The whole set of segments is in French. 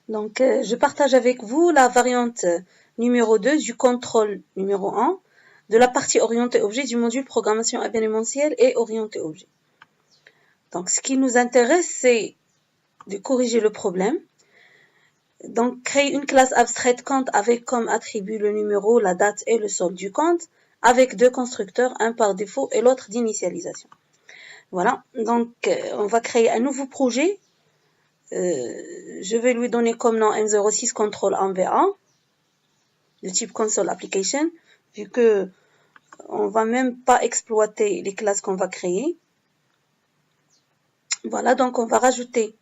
Donc, je partage avec vous la variante numéro 2 du contrôle numéro 1 de la partie orientée objet du module programmation événementielle et orientée objet. Donc, ce qui nous intéresse, c'est de corriger le problème. Donc, créer une classe abstraite compte avec comme attribut le numéro, la date et le solde du compte, avec deux constructeurs, un par défaut et l'autre d'initialisation. Voilà, donc on va créer un nouveau projet. Je vais lui donner comme nom M06 Control MV1 de type Console Application, vu que on va même pas exploiter les classes qu'on va créer. Voilà, donc on va rajouter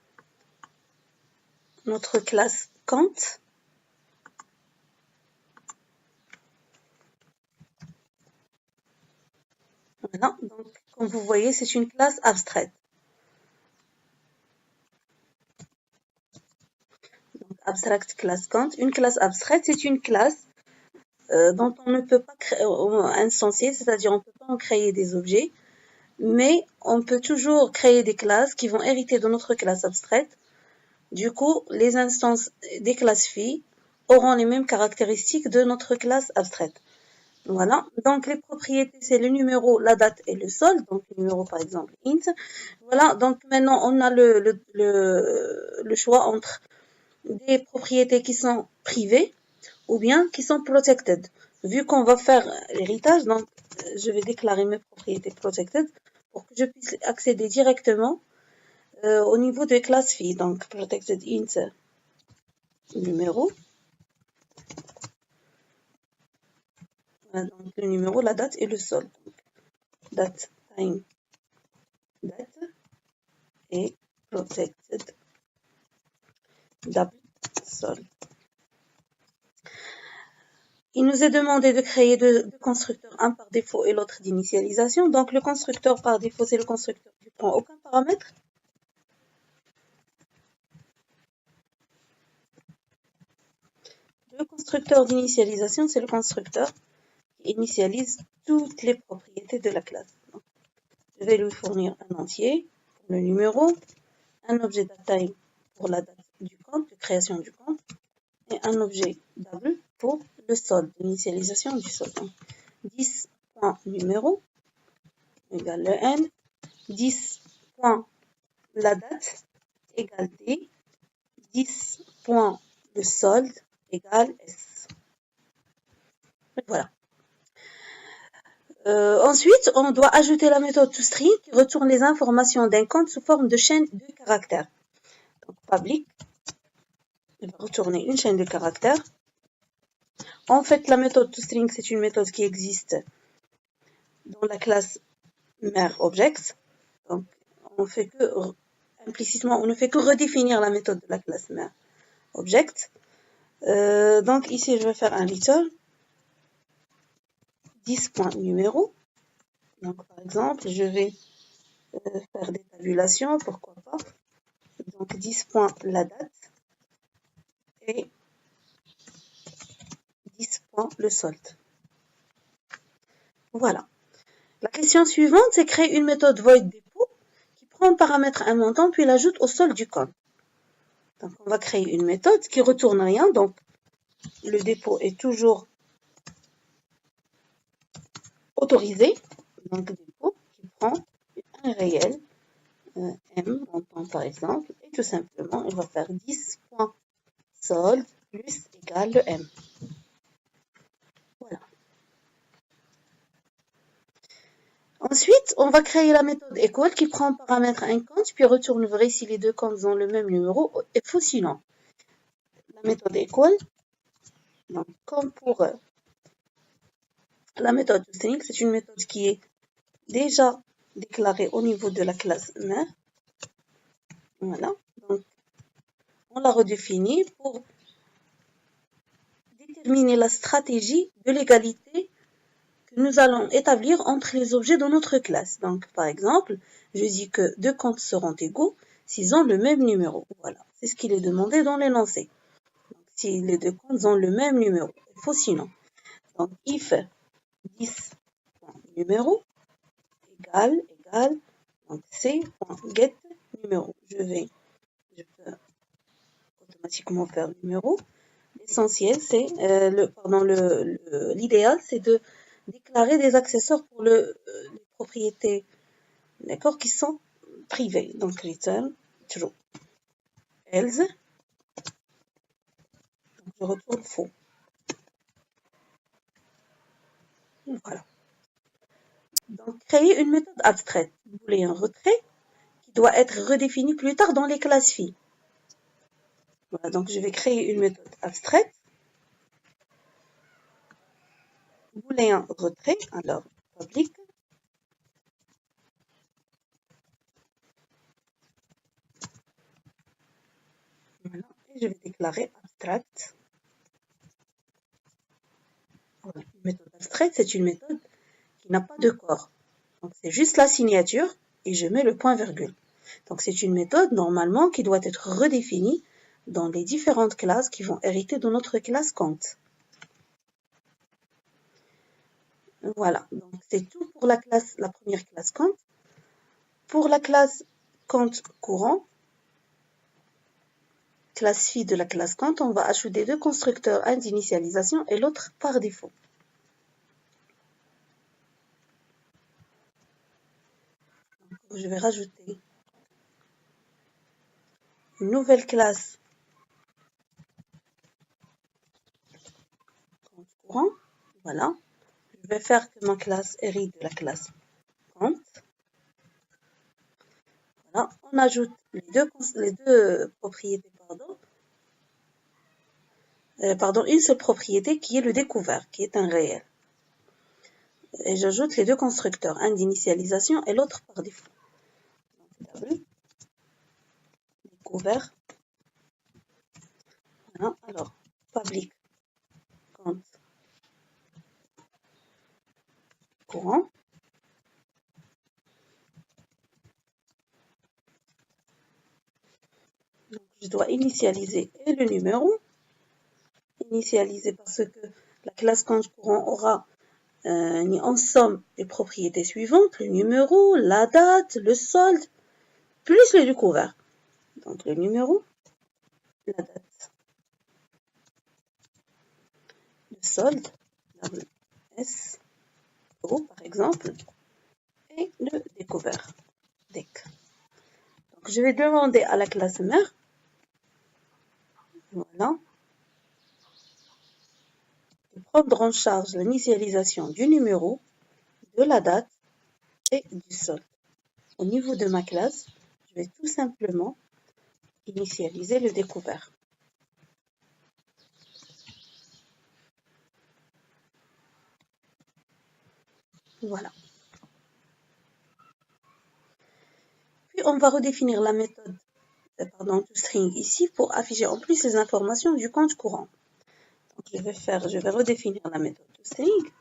notre classe count. Voilà, donc comme vous voyez, c'est une classe abstraite. Donc, abstract class count. Une classe abstraite, c'est une classe dont on ne peut pas instancier, c'est-à-dire on ne peut pas en créer des objets, mais on peut toujours créer des classes qui vont hériter de notre classe abstraite. Du coup, les instances des classes filles auront les mêmes caractéristiques de notre classe abstraite. Voilà, donc les propriétés, c'est le numéro, la date et le solde, donc le numéro par exemple int. Voilà, donc maintenant on a le choix entre des propriétés qui sont privées ou bien qui sont protected. Vu qu'on va faire l'héritage, donc je vais déclarer mes propriétés protected pour que je puisse accéder directement au niveau des classes filles. Donc protected int numéro. Voilà, donc le numéro, la date et le solde. Date, time, date et protected double solde. Il nous est demandé de créer deux constructeurs, un par défaut et l'autre d'initialisation. Donc le constructeur par défaut, c'est le constructeur qui ne prend aucun paramètre. Le constructeur d'initialisation, c'est le constructeur qui initialise toutes les propriétés de la classe. Donc, je vais lui fournir un entier pour le numéro, un objet datetime pour la date du compte, de création du compte, et un objet double pour le solde, l'initialisation du solde. Donc, 10.numéro égale le n, 10. La date égale d, 10. Le solde égale s. Voilà. Ensuite, on doit ajouter la méthode toString qui retourne les informations d'un compte sous forme de chaîne de caractères. Donc, public va retourner une chaîne de caractères. En fait, la méthode toString, c'est une méthode qui existe dans la classe mère objects. Donc, implicitement, on ne fait que redéfinir la méthode de la classe mère object. Donc, ici, je vais faire un return 10.numéro. Donc, par exemple, je vais faire des tabulations, pourquoi pas. Donc, 10. La date et 10. Le solde. Voilà. La question suivante, c'est créer une méthode void dépôt qui prend en paramètre un montant puis l'ajoute au solde du compte. Donc, on va créer une méthode qui retourne rien. Donc, le dépôt est toujours autorisé. Donc, dépôt qui prend un réel, M, montant par exemple, et tout simplement, il va faire 10.solde plus égale le M. Voilà. Ensuite, on va créer la méthode equal qui prend en paramètre un compte, puis retourne vrai si les deux comptes ont le même numéro et faux sinon. La méthode equal, donc, comme pour la méthode toString, c'est une méthode qui est déjà déclarée au niveau de la classe mère. Voilà, donc on la redéfinit pour déterminer la stratégie de l'égalité que nous allons établir entre les objets de notre classe. Donc, par exemple, je dis que deux comptes seront égaux s'ils ont le même numéro. Voilà, c'est ce qu'il est demandé dans l'énoncé. Si les deux comptes ont le même numéro, il faut sinon. Donc, if 10.numéro égale, donc c.get numéro. Je peux automatiquement faire le numéro. L'essentiel, c'est l'idéal, c'est de déclarer des accessoires pour les propriétés, d'accord, qui sont privées. Donc return true. Else, donc je retourne faux. Voilà. Donc créer une méthode abstraite, booléen retrait, qui doit être redéfinie plus tard dans les classes phi. Voilà, donc je vais créer une méthode abstraite. Booléen retrait, alors public. Voilà, et je vais déclarer abstract. Voilà, une méthode abstraite, c'est une méthode qui n'a pas de corps. Donc c'est juste la signature et je mets le point virgule. Donc c'est une méthode normalement qui doit être redéfinie dans les différentes classes qui vont hériter de notre classe compte. Voilà, donc c'est tout pour la première classe compte. Pour la classe compte courant, classe phi de la classe compte, on va ajouter deux constructeurs, un d'initialisation et l'autre par défaut. Donc, je vais rajouter une nouvelle classe compte courant. Voilà, je vais faire que ma classe hérite de la classe compte. Voilà, on ajoute les deux propriétés, une seule propriété qui est le découvert, qui est un réel. Et j'ajoute les deux constructeurs, un d'initialisation et l'autre par défaut. Donc, découvert. Voilà, alors, public compte courant. Donc, je dois initialiser et le numéro. Initialiser parce que la classe compte courant aura en somme les propriétés suivantes, le numéro, la date, le solde, plus le découvert. Donc le numéro, la date, le solde, S, O par exemple, et le découvert, DEC. Donc je vais demander à la classe mère, voilà, de prendre en charge l'initialisation du numéro, de la date et du solde. Au niveau de ma classe, je vais tout simplement initialiser le découvert. Voilà. Puis on va redéfinir la méthode toString ici pour afficher en plus les informations du compte courant. Donc je vais redéfinir la méthode toString.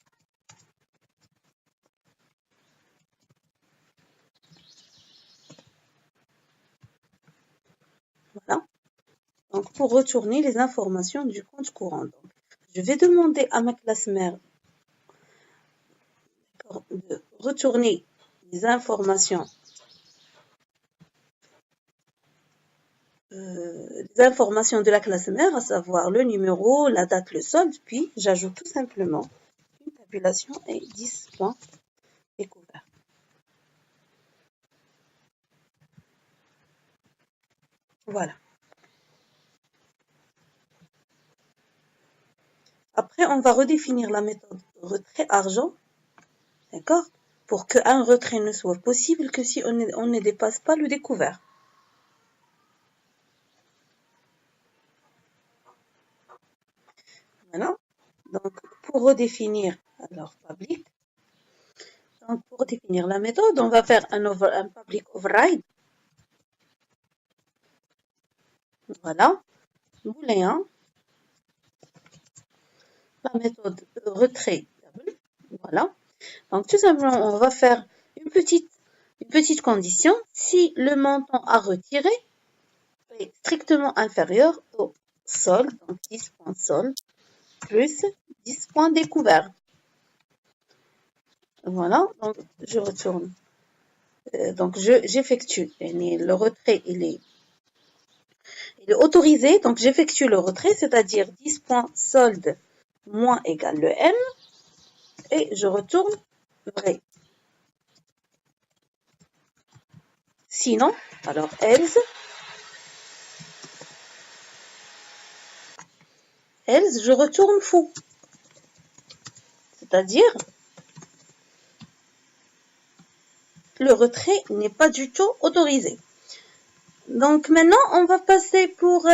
Voilà. Donc pour retourner les informations du compte courant. Donc, je vais demander à ma classe mère de retourner les informations de la classe mère, à savoir le numéro, la date, le solde, puis j'ajoute tout simplement une tabulation et 10 points découverts. Voilà. Après, on va redéfinir la méthode retrait argent, d'accord, pour qu'un retrait ne soit possible que si on ne dépasse pas le découvert. Voilà. Donc, pour redéfinir, alors public. Donc, pour définir la méthode, on va faire un public override. Voilà. Booléen. La méthode retrait. Voilà. Donc, tout simplement, on va faire une petite condition. Si le montant à retirer est strictement inférieur au solde, donc 10 points solde, plus 10 points découvert. Voilà, donc je retourne. Donc j'effectue. Le retrait, il est il est autorisé, donc j'effectue le retrait, c'est-à-dire 10.solde moins égale le M, et je retourne vrai. Sinon, alors else, je retourne faux. C'est-à-dire, le retrait n'est pas du tout autorisé. Donc maintenant, on va passer pour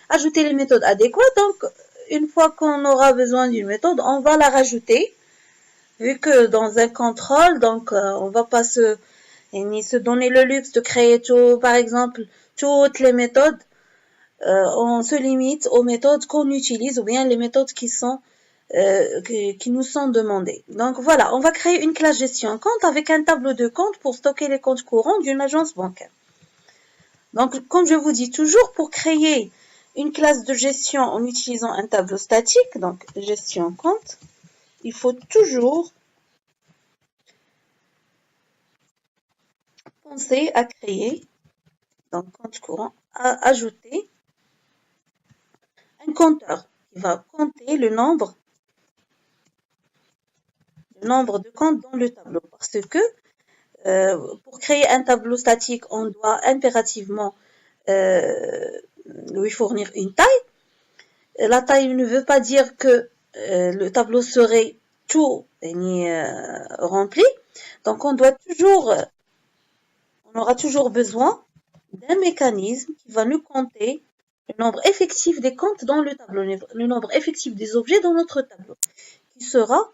ajouter les méthodes adéquates. Donc, une fois qu'on aura besoin d'une méthode, on va la rajouter. Vu que dans un contrôle, donc on va pas se donner le luxe de créer tout, par exemple, toutes les méthodes. On se limite aux méthodes qu'on utilise ou bien les méthodes qui nous sont demandées. Donc voilà, on va créer une classe gestion compte avec un tableau de compte pour stocker les comptes courants d'une agence bancaire. Donc comme je vous dis toujours, pour créer une classe de gestion en utilisant un tableau statique, donc gestion compte, il faut toujours penser à créer, donc compte courant, à ajouter un compteur qui va compter le nombre de comptes dans le tableau. Parce que pour créer un tableau statique, on doit impérativement lui fournir une taille. La taille ne veut pas dire que le tableau serait tout rempli. Donc on aura toujours besoin d'un mécanisme qui va nous compter le nombre effectif des comptes dans le tableau, le nombre effectif des objets dans notre tableau, qui sera,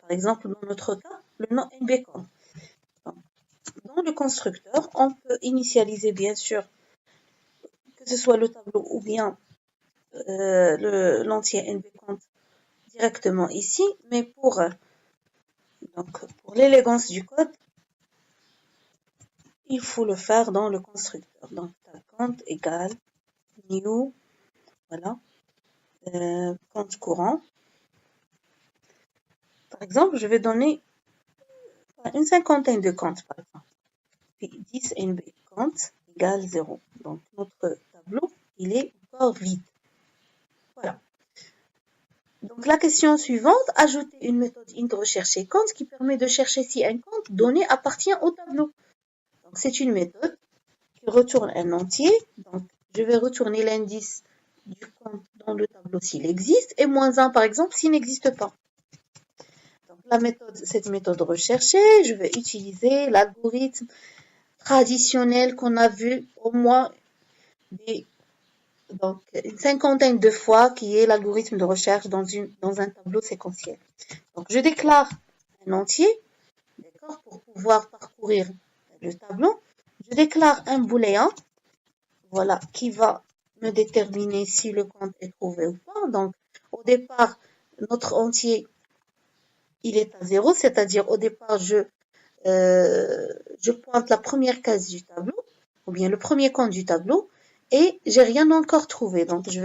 par exemple, dans notre cas, le nom NBCompte. Dans le constructeur, on peut initialiser, bien sûr, que ce soit le tableau ou bien l'entier NBCompte directement ici, mais pour l'élégance du code, il faut le faire dans le constructeur. Donc, compte égale new, voilà, compte courant. Par exemple, je vais donner une cinquantaine de comptes, par exemple. Puis 10 NB compte égale 0. Donc, notre tableau, il est encore vide. Voilà. Donc, la question suivante, ajouter une méthode int rechercher compte qui permet de chercher si un compte donné appartient au tableau. Donc, c'est une méthode qui retourne un entier. Donc, je vais retourner l'indice du compte dans le tableau s'il existe et -1 par exemple s'il n'existe pas. Donc, cette méthode recherchée, je vais utiliser l'algorithme traditionnel qu'on a vu au moins une cinquantaine de fois, qui est l'algorithme de recherche dans un tableau séquentiel. Donc, je déclare un entier, d'accord, pour pouvoir parcourir le tableau. Je déclare un booléen, voilà, qui va me déterminer si le compte est trouvé ou pas. Donc, au départ, notre entier, il est à 0, c'est-à-dire au départ, je pointe la première case du tableau, ou bien le premier compte du tableau, et j'ai rien encore trouvé. Donc, je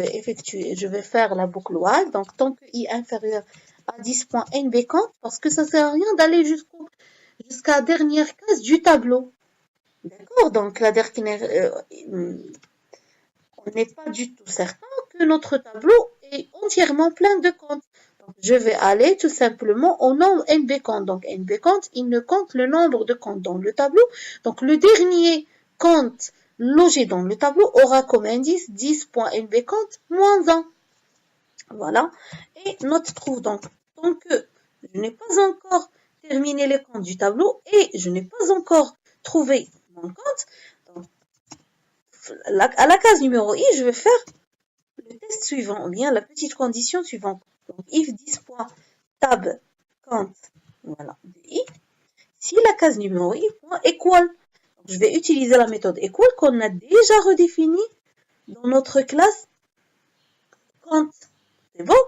vais faire la boucle while. Donc, tant que i inférieur à 10.nbCompte, parce que ça sert à rien d'aller jusqu'à la dernière case du tableau. D'accord? Donc, la dernière, on n'est pas du tout certain que notre tableau est entièrement plein de comptes. Donc, je vais aller tout simplement au nombre NBCompte. Donc, NBCompte, il ne compte le nombre de comptes dans le tableau. Donc, le dernier compte logé dans le tableau aura comme indice 10.NBCompte -1. Voilà. Et note true. Donc, tant que je n'ai pas encore terminé les comptes du tableau et je n'ai pas encore trouvé mon compte, donc, à la case numéro i, je vais faire le test suivant, ou bien la petite condition suivante. Donc, if 10.tab compte, voilà, de i, si la case numéro i equal. Donc, je vais utiliser la méthode equal qu'on a déjà redéfinie dans notre classe compte. C'est bon?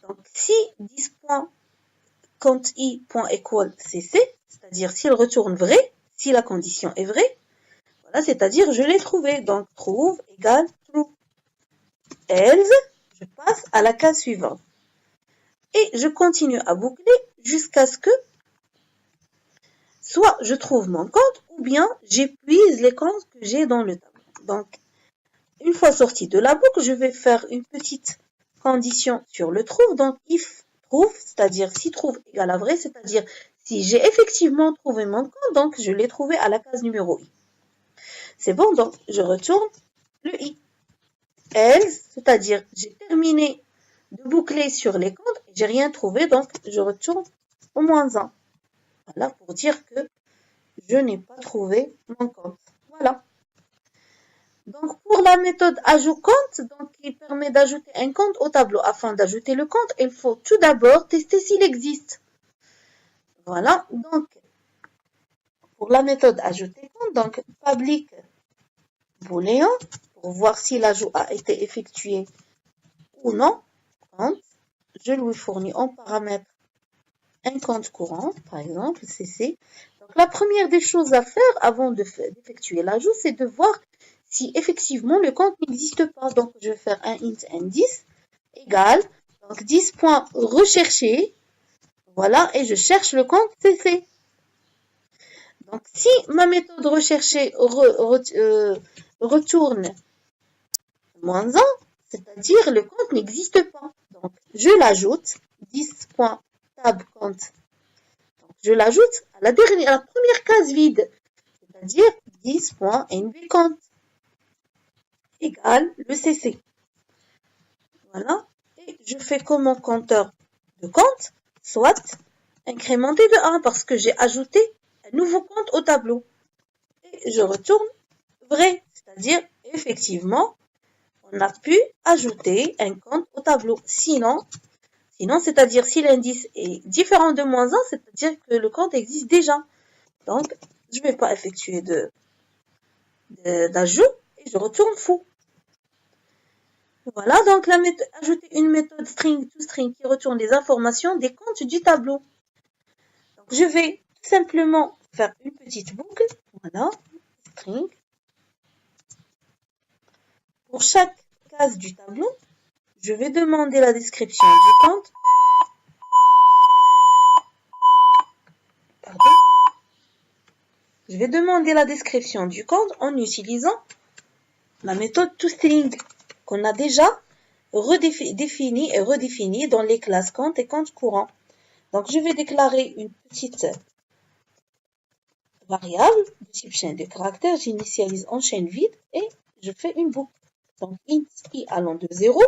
Donc, si 10.compte i.equal cc, c'est-à-dire s'il retourne vrai, si la condition est vraie, voilà, c'est-à-dire je l'ai trouvé. Donc, trouve égale true. Else, je passe à la case suivante. Et je continue à boucler jusqu'à ce que soit je trouve mon compte ou bien j'épuise les comptes que j'ai dans le tableau. Donc, une fois sorti de la boucle, je vais faire une petite condition sur le true. Donc, if true, c'est-à-dire si true égale à vrai, c'est-à-dire si j'ai effectivement trouvé mon compte, donc je l'ai trouvé à la case numéro i. C'est bon, donc je retourne le i. Else, c'est-à-dire j'ai terminé de boucler sur les comptes, j'ai rien trouvé, donc je retourne au -1. Voilà, pour dire que je n'ai pas trouvé mon compte. Voilà. Donc, pour la méthode ajout compte, donc, qui permet d'ajouter un compte au tableau. Afin d'ajouter le compte, il faut tout d'abord tester s'il existe. Voilà. Donc, pour la méthode ajouter compte, donc, public booléen, pour voir si l'ajout a été effectué ou non. Compte. Je lui fournis en paramètre un compte courant, par exemple, CC. Donc, la première des choses à faire avant d'effectuer l'ajout, c'est de voir si effectivement le compte n'existe pas. Donc, je vais faire un int n10 égale, donc 10 points recherchés, voilà, et je cherche le compte CC. Donc, si ma méthode recherchée retourne -1, c'est-à-dire le compte n'existe pas. Donc, je l'ajoute, 10.tab compte. Donc, je l'ajoute à la première case vide, c'est-à-dire 10.nbCount égale le CC. Voilà. Et je fais comme mon compteur de compte soit incrémenté de 1 parce que j'ai ajouté un nouveau compte au tableau. Et je retourne vrai, c'est-à-dire effectivement, on a pu ajouter un compte au tableau. Sinon, c'est-à-dire si l'indice est différent de -1, c'est-à-dire que le compte existe déjà. Donc, je ne vais pas effectuer d'ajout et je retourne faux. Voilà, donc ajouter une méthode string to string qui retourne les informations des comptes du tableau. Donc, je vais tout simplement faire une petite boucle. Voilà, string. Pour chaque case du tableau, je vais demander la description du compte. Pardon. Je vais demander la description du compte en utilisant la méthode toString qu'on a déjà définie et redéfinie dans les classes compte et compte courant. Donc, je vais déclarer une petite variable de type chaîne de caractères. J'initialise en chaîne vide et je fais une boucle. Donc, int i allant de 0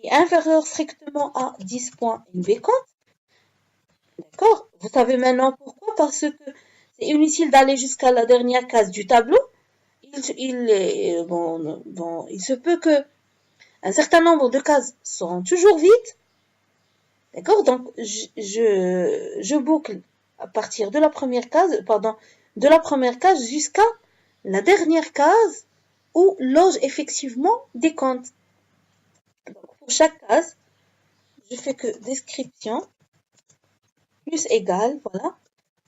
est inférieur strictement à 10.nbCount. D'accord? Vous savez maintenant pourquoi? Parce que c'est inutile d'aller jusqu'à la dernière case du tableau. Il se peut que un certain nombre de cases seront toujours vides. D'accord? Donc, je boucle à partir de la première case, jusqu'à la dernière case où loge effectivement des comptes. Donc, pour chaque case, je fais que description plus égale, voilà.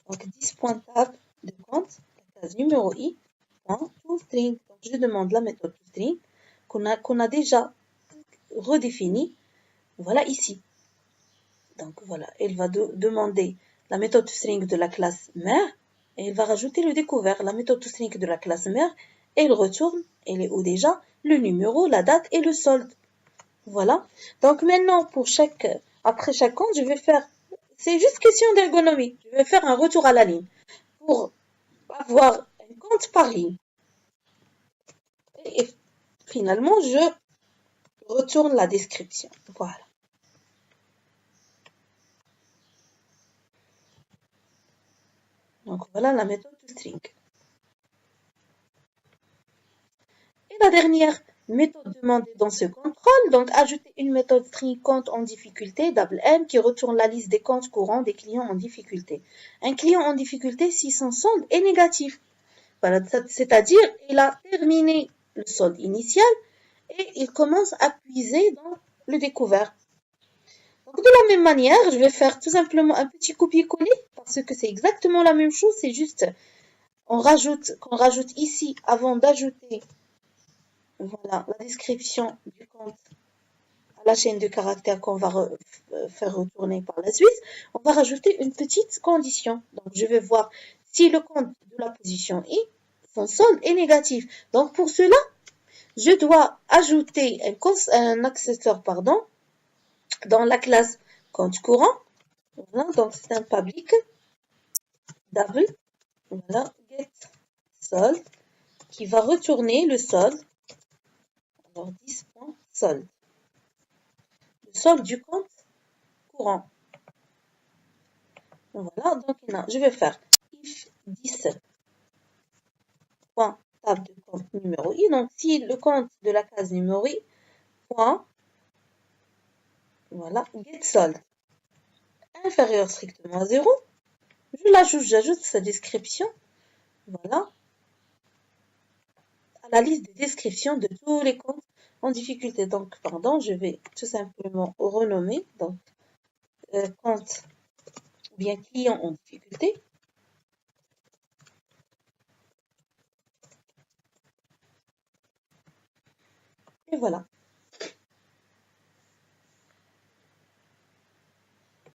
Donc, 10.tab de compte, la case numéro i, toString. Donc, je demande la méthode toString qu'on a déjà redéfinie, voilà ici. Donc, voilà, elle va demander la méthode toString de la classe mère et elle va rajouter le découvert. La méthode toString de la classe mère, elle retourne, elle est où déjà? Le numéro, la date et le solde. Voilà. Donc, maintenant, après chaque compte, je vais faire, c'est juste question d'ergonomie. Je vais faire un retour à la ligne pour avoir un compte par ligne. Et finalement, je retourne la description. Voilà. Donc, voilà la méthode toString. Et la dernière méthode demandée dans ce contrôle, donc ajouter une méthode string compte en difficulté, double M, qui retourne la liste des comptes courants des clients en difficulté. Un client en difficulté si son solde est négatif. Voilà, c'est-à-dire il a terminé le solde initial et il commence à puiser dans le découvert. Donc de la même manière, je vais faire tout simplement un petit copier-coller parce que c'est exactement la même chose, c'est juste qu'on rajoute ici avant d'ajouter voilà, la description du compte à la chaîne de caractères qu'on va faire retourner par la suite, on va rajouter une petite condition. Donc je vais voir si le compte de la position I, son solde est négatif. Donc pour cela, je dois ajouter un accessoire, pardon, dans la classe compte courant. Voilà, donc c'est un public double. Voilà, get solde qui va retourner le solde. Alors 10.solde. Le solde du compte courant. Voilà, donc je vais faire if 10.table de compte numéro i. Donc si le compte de la case numéro i, point, voilà, get solde inférieur strictement à 0, j'ajoute sa description, voilà, à la liste des descriptions de tous les comptes en difficulté. Donc, pardon, je vais tout simplement renommer, donc, compte ou bien client en difficulté. Et voilà.